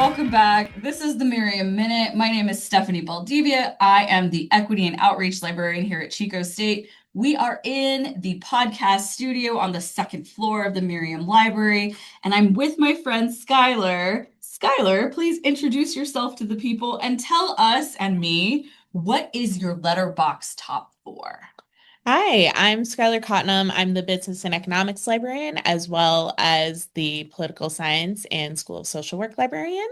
welcome back. This is the Meriam Minute. My name is Stefani Baldivia. I am the Equity and Outreach Librarian here at Chico State. We are in the podcast studio on the second floor of the Meriam Library, and I'm with my friend Skylar. Skylar, please introduce yourself to the people and tell us and me what is your letterbox top four? Hi, I'm Skylar Cotnam. I'm the Business and Economics librarian, as well as the Political Science and School of Social Work librarian.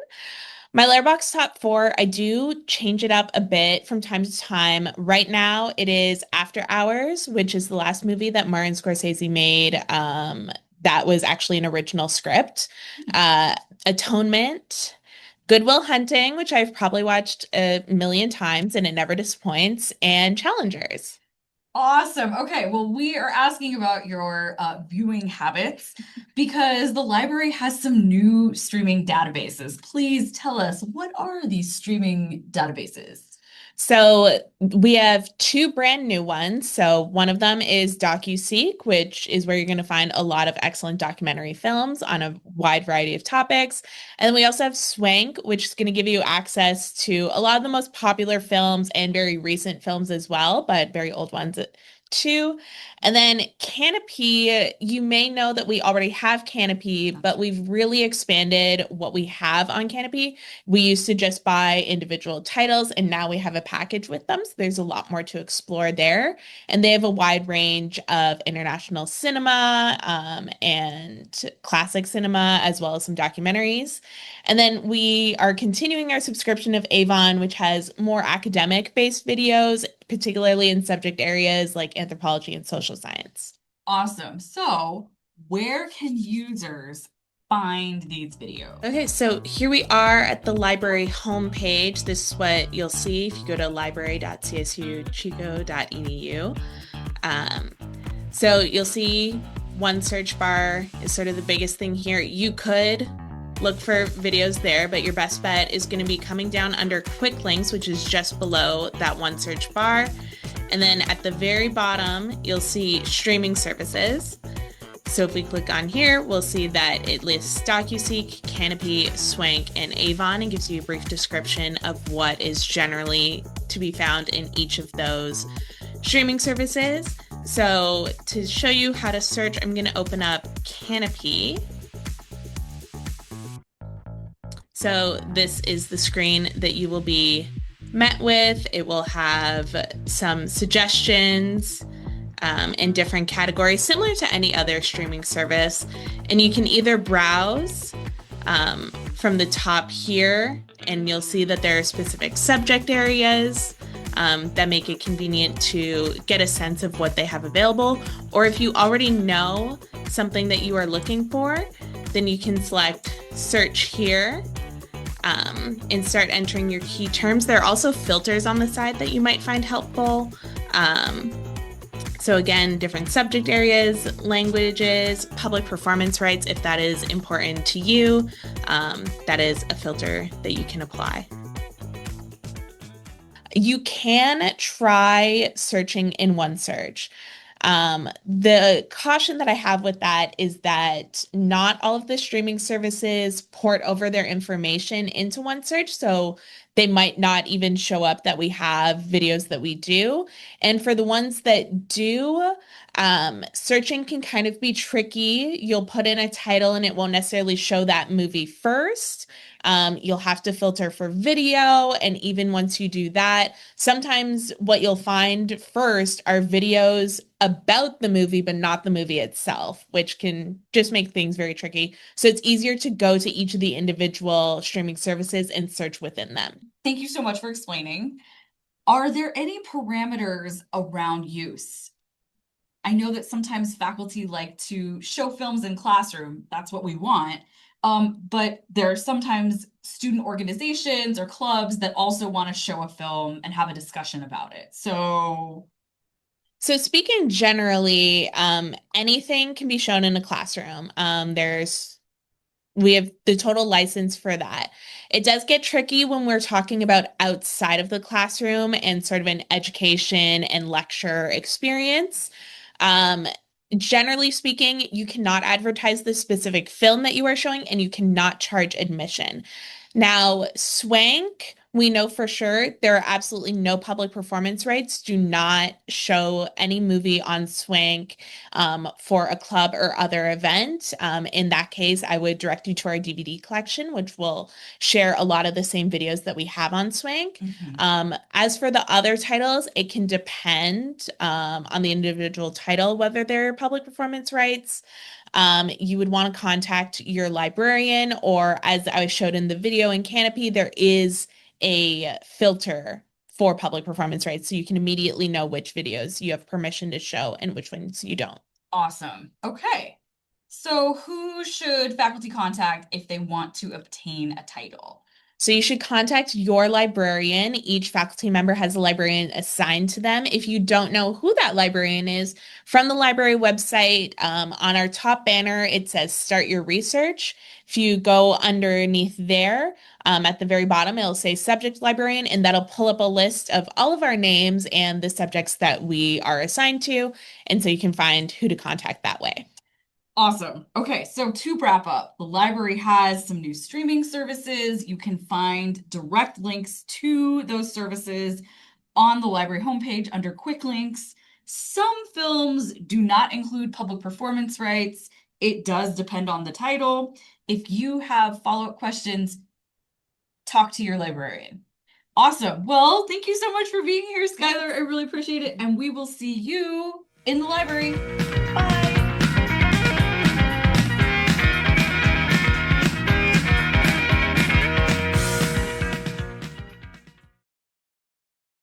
My letterbox top four, I do change it up a bit from time to time. Right now, it is After Hours, which is the last movie that Martin Scorsese made. That was actually an original script. Atonement, Good Will Hunting, which I've probably watched a million times and it never disappoints, and Challengers. Awesome. Okay, well, we are asking about your viewing habits because the library has some new streaming databases. Please tell us, what are these streaming databases? So we have two brand new ones. So one of them is DocuSeek, which is where you're going to find a lot of excellent documentary films on a wide variety of topics. And then we also have Swank, which is going to give you access to a lot of the most popular films and very recent films as well, but very old ones too. And then Canopy, you may know that we already have Canopy, but we've really expanded what we have on Canopy. We used to just buy individual titles, and now we have a package with them. So there's a lot more to explore there. And they have a wide range of international cinema and classic cinema, as well as some documentaries. And then we are continuing our subscription of Avon, which has more academic-based videos, particularly in subject areas like anthropology and social science. Awesome. So, where can users find these videos? Okay, so here we are at the library homepage. This is what you'll see if you go to library.csuchico.edu. So you'll see one search bar is sort of the biggest thing here. You could look for videos there, but your best bet is going to be coming down under quick links, which is just below that one search bar. And then at the very bottom, you'll see streaming services. So if we click on here, we'll see that it lists DocuSeek, Canopy, Swank, and Avon and gives you a brief description of what is generally to be found in each of those streaming services. So to show you how to search, I'm going to open up Canopy. So this is the screen that you will be met with. It will have some suggestions in different categories, similar to any other streaming service. And you can either browse from the top here, and you'll see that there are specific subject areas that make it convenient to get a sense of what they have available. Or if you already know something that you are looking for, then you can select search here and start entering your key terms. There are also filters on the side that you might find helpful. So again, different subject areas, languages, public performance rights, if that is important to you, that is a filter that you can apply. You can try searching in one search. The caution that I have with that is that not all of the streaming services port over their information into one search. So they might not even show up that we have videos that we do. And for the ones that do, searching can kind of be tricky. You'll put in a title and it won't necessarily show that movie first. You'll have to filter for video. And even once you do that, sometimes what you'll find first are videos about the movie, but not the movie itself, which can just make things very tricky. So it's easier to go to each of the individual streaming services and search within them. Thank you so much for explaining. Are there any parameters around use? I know that sometimes faculty like to show films in classroom. That's what we want. But there are sometimes student organizations or clubs that also want to show a film and have a discussion about it. So speaking generally, anything can be shown in a classroom. We have the total license for that. It does get tricky when we're talking about outside of the classroom and sort of an education and lecture experience. Generally speaking, you cannot advertise the specific film that you are showing, and you cannot charge admission. Now, Swank, we know for sure there are absolutely no public performance rights. Do not show any movie on Swank for a club or other event. In that case, I would direct you to our DVD collection, which will share a lot of the same videos that we have on Swank. Mhm. As for the other titles, it can depend on the individual title, whether they're public performance rights. You would want to contact your librarian, or as I showed in the video in Canopy, there is a filter for public performance rights, so you can immediately know which videos you have permission to show and which ones you don't. Awesome. Okay. So who should faculty contact if they want to obtain a title? So you should contact your librarian. Each faculty member has a librarian assigned to them. If you don't know who that librarian is, from the library website, on our top banner, it says Start Your Research. If you go underneath there, at the very bottom, it'll say Subject Librarian, and that'll pull up a list of all of our names and the subjects that we are assigned to. And so you can find who to contact that way. Awesome. Okay, so to wrap up, the library has some new streaming services. You can find direct links to those services on the library homepage under quick links. Some films do not include public performance rights. It does depend on the title. If you have follow-up questions, talk to your librarian. Awesome. Well, thank you so much for being here, Skylar. I really appreciate it. And we will see you in the library. Bye.